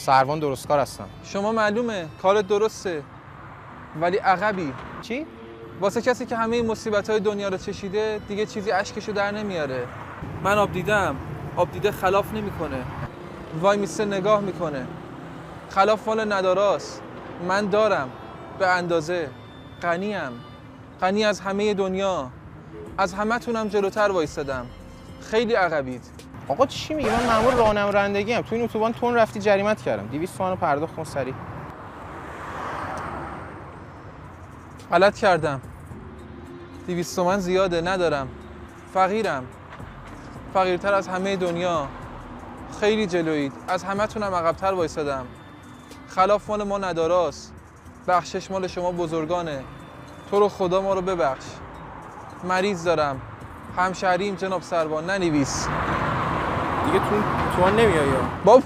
سروان درست کار هستم. شما معلومه کارت درسته ولی عقبی. چی؟ واسه کسی که همه مصیبت‌های دنیا رو چشیده دیگه چیزی اشکشو در نمیاره. من آب دیدم، آب دیده خلاف نمیکنه. وای میسته نگاه میکنه. خلاف مال نداراست. من دارم به اندازه. غنیم. غنی از همه دنیا. از همه‌تونم جلوتر وایسادم. خیلی عقبید. آقا چی میگی؟ من مأمور راهنمایی ام. تو این اتوبان تون رفتی جریمت کردم. 200 تومن پرداخت کن سریع. غلط کردم. 200 تومن زیاده ندارم. فقیرم. فقیرتر از همه دنیا. خیلی جلویید. از همه‌تونم عقب‌تر وایسادم. خلاف مال ما نداراست. بخشش مال شما بزرگانه. تو رو خدا ما رو ببخش. مریض دارم. همشهریم جناب سروان ننویس. دیگه تو نمیای یا؟ بابا